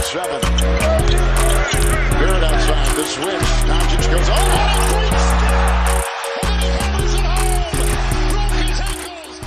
7. Barrett outside, the switch. Doncic goes, oh, what a great step! And then he hammers it home! Broke his ankles!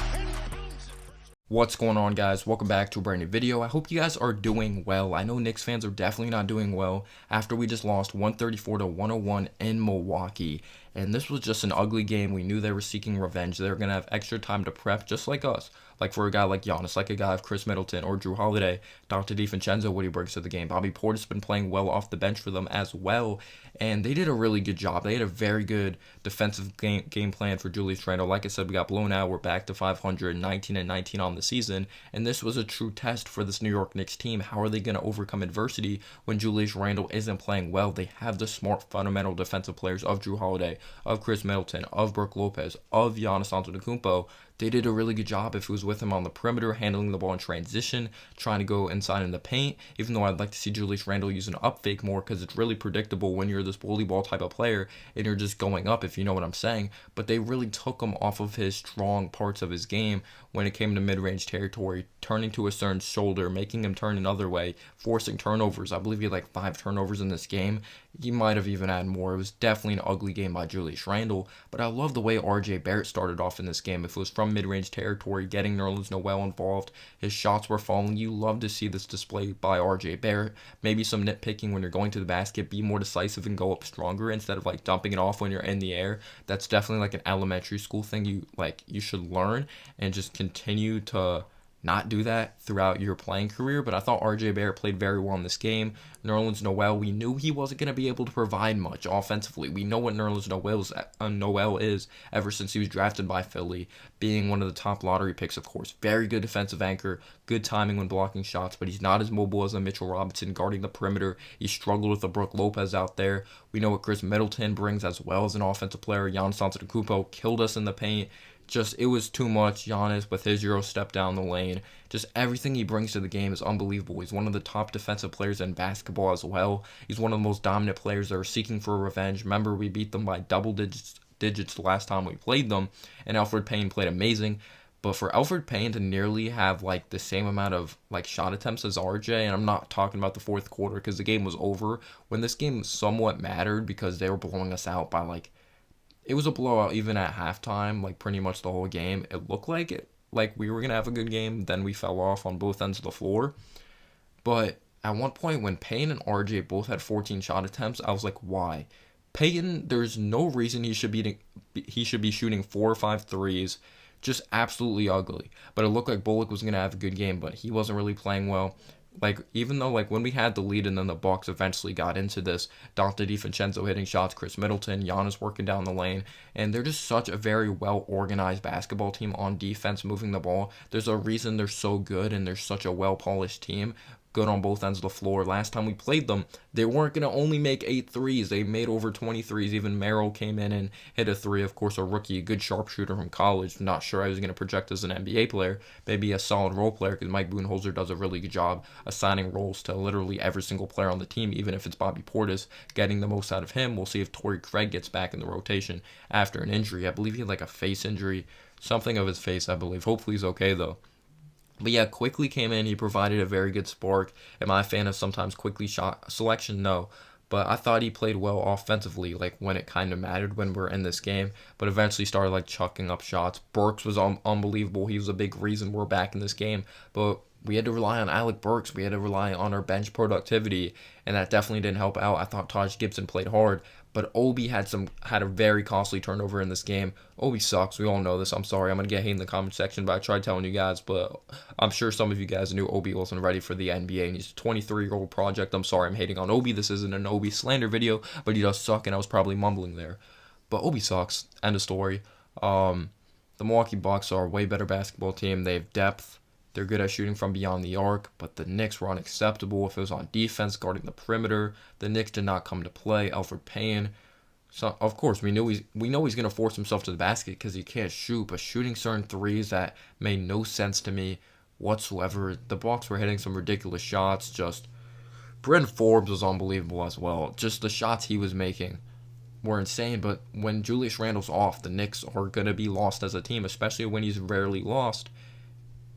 What's going on, guys? Welcome back to a brand new video. I hope you guys are doing well. I know Knicks fans are definitely not doing well after we just lost 134-101 in Milwaukee. And this was just an ugly game. We knew they were seeking revenge. They were going to have extra time to prep, just like us. Like for a guy like Giannis, like a guy of Chris Middleton or Drew Holiday, Dr. DiVincenzo, what he brings to the game. Bobby Portis been playing well off the bench for them as well. And they did a really good job. They had a very good defensive game plan for Julius Randle. Like I said, we got blown out. We're back to 500, 19-19 on the season. And this was a true test for this New York Knicks team. How are they going to overcome adversity when Julius Randle isn't playing well? They have the smart, fundamental defensive players of Drew Holiday, of Chris Middleton, of Brook Lopez, of Giannis Antetokounmpo. They did a really good job if it was with him on the perimeter, handling the ball in transition, trying to go inside in the paint, even though I'd like to see Julius Randle use an up fake more because it's really predictable when you're this bully ball type of player and you're just going up, if you know what I'm saying. But they really took him off of his strong parts of his game when it came to mid-range territory, turning to a certain shoulder, making him turn another way, forcing turnovers. I believe he had like 5 turnovers in this game. He might have even had more. It was definitely an ugly game by Julius Randle, but I love the way RJ Barrett started off in this game. If it was from mid-range territory, getting Nerlens Noel involved, his shots were falling. You love to see this display by RJ Barrett. Maybe some nitpicking when you're going to the basket, be more decisive and go up stronger instead of like dumping it off when you're in the air. That's definitely like an elementary school thing you should learn and just continue to not do that throughout your playing career. But I thought RJ Barrett played very well in this game. Nerlens Noel, we knew he wasn't going to be able to provide much offensively. We know what Nerlens Noel is ever since he was drafted by Philly, being one of the top lottery picks, of course. Very good defensive anchor, good timing when blocking shots, but he's not as mobile as a Mitchell Robinson guarding the perimeter. He struggled with a Brook Lopez out there. We know what Chris Middleton brings as well as an offensive player. Giannis Antetokounmpo killed us in the paint. It was too much. Giannis with his Euro step down the lane. Just everything he brings to the game is unbelievable. He's one of the top defensive players in basketball as well. He's one of the most dominant players that are seeking for revenge. Remember, we beat them by double digits the last time we played them, and Elfrid Payton played amazing. But for Elfrid Payton to nearly have like the same amount of like shot attempts as RJ, and I'm not talking about the fourth quarter because the game was over, when this game somewhat mattered because they were blowing us out by like, it was a blowout even at halftime, like pretty much the whole game. It looked like we were going to have a good game, then we fell off on both ends of the floor. But at one point when Payton and RJ both had 14 shot attempts, I was like, why? Payton, there's no reason he should be shooting 4 or 5 threes. Just absolutely ugly. But it looked like Bullock was going to have a good game, but he wasn't really playing well. Like, even though, like, when we had the lead and then the Bucks eventually got into this, Dr. DiVincenzo hitting shots, Chris Middleton, Giannis working down the lane, and they're just such a very well-organized basketball team on defense moving the ball. There's a reason they're so good and they're such a well-polished team. Good on both ends of the floor. Last time we played them, they weren't going to only make 8 threes. They made over 20 threes. Even Merrill came in and hit a 3. Of course, a rookie, a good sharpshooter from college. Not sure I was going to project as an NBA player. Maybe a solid role player because Mike Budenholzer does a really good job assigning roles to literally every single player on the team, even if it's Bobby Portis, getting the most out of him. We'll see if Torrey Craig gets back in the rotation after an injury. I believe he had like a face injury, something of his face, I believe. Hopefully he's okay, though. But yeah, Quickly came in. He provided a very good spark. Am I a fan of sometimes Quickly shot selection? No. But I thought he played well offensively, like when it kind of mattered when we're in this game. But eventually started like chucking up shots. Burks was unbelievable. He was a big reason we're back in this game. But we had to rely on Alec Burks. We had to rely on our bench productivity. And that definitely didn't help out. I thought Taj Gibson played hard. But Obi had a very costly turnover in this game. Obi sucks. We all know this. I'm sorry. I'm going to get hate in the comment section, but I tried telling you guys. But I'm sure some of you guys knew Obi wasn't ready for the NBA, and he's a 23-year-old project. I'm sorry I'm hating on Obi. This isn't an Obi slander video, but he does suck, and I was probably mumbling there. But Obi sucks. End of story. The Milwaukee Bucks are a way better basketball team. They have depth. They're good at shooting from beyond the arc, but the Knicks were unacceptable. If it was on defense, guarding the perimeter, the Knicks did not come to play. Elfrid Payton, so of course we know he's going to force himself to the basket because he can't shoot, but shooting certain threes that made no sense to me whatsoever. The Bucks were hitting some ridiculous shots. Just Bryn Forbes was unbelievable as well. Just the shots he was making were insane. But when Julius Randle's off, the Knicks are going to be lost as a team, especially when he's rarely lost.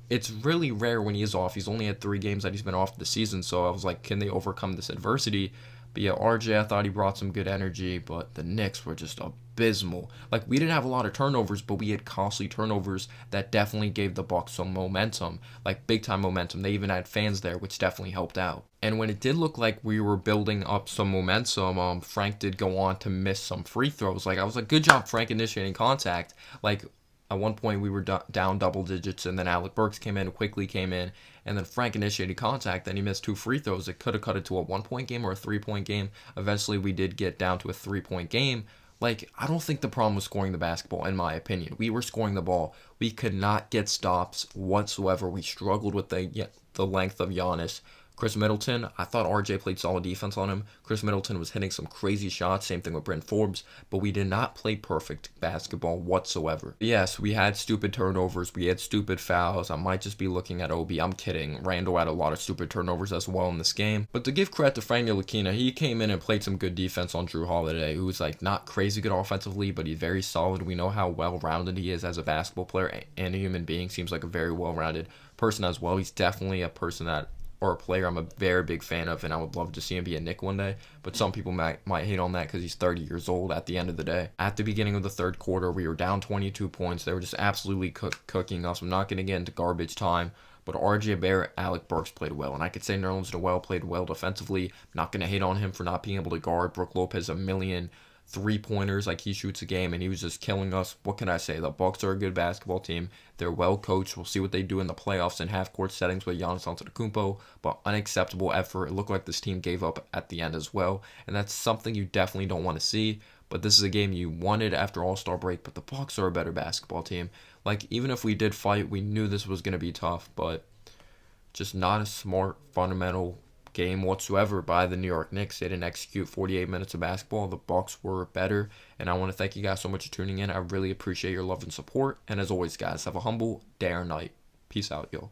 it's really rare when he is off. He's only had 3 games that he's been off the season, so I was like, can they overcome this adversity? But yeah, RJ, I thought he brought some good energy, but the Knicks were just abysmal. Like, we didn't have a lot of turnovers, but we had costly turnovers that definitely gave the Bucks some momentum, like big time momentum. They even had fans there, which definitely helped out. And when it did look like we were building up some momentum, Frank did go on to miss some free throws. Like, I was like, good job, Frank, initiating contact. Like, at one point, we were down double digits, and then Alec Burks quickly came in, and then Frank initiated contact, and he missed 2 free throws. It could have cut it to a 1-point game or a 3-point game. Eventually, we did get down to a 3-point game. Like, I don't think the problem was scoring the basketball, in my opinion. We were scoring the ball. We could not get stops whatsoever. We struggled with the length of Giannis. Chris Middleton, I thought RJ played solid defense on him. Chris Middleton was hitting some crazy shots, same thing with Brent Forbes, but we did not play perfect basketball whatsoever. Yes, we had stupid turnovers, we had stupid fouls. I might just be looking at Obi. I'm kidding. Randle had a lot of stupid turnovers as well in this game. But to give credit to Frank Ntilikina, he came in and played some good defense on Jrue Holiday, who was like not crazy good offensively, but he's very solid. We know how well-rounded he is as a basketball player and a human being. Seems like a very well-rounded person as well. He's definitely a person or a player I'm a very big fan of, and I would love to see him be a Knick one day. But some people might hate on that because he's 30 years old at the end of the day. At the beginning of the third quarter, we were down 22 points. They were just absolutely cooking us. I'm not going to get into garbage time, but RJ Barrett, Alec Burks played well. And I could say Nerlens Noel played well defensively. I'm not going to hate on him for not being able to guard Brook Lopez a million 3-pointers like he shoots a game, and he was just killing us. What can I say? The Bucks are a good basketball team. They're well coached. We'll see what they do in the playoffs in half-court settings with Giannis Antetokounmpo, but unacceptable effort. It looked like this team gave up at the end as well, and that's something you definitely don't want to see. But this is a game you wanted after All-Star break, but the Bucks are a better basketball team. Like, even if we did fight, we knew this was going to be tough, but just not a smart, fundamental game whatsoever by the New York Knicks. They didn't execute 48 minutes of basketball. The Bucks were better, and I want to thank you guys so much for tuning in. I really appreciate your love and support, and as always, guys, have a humble day or night. Peace out, y'all.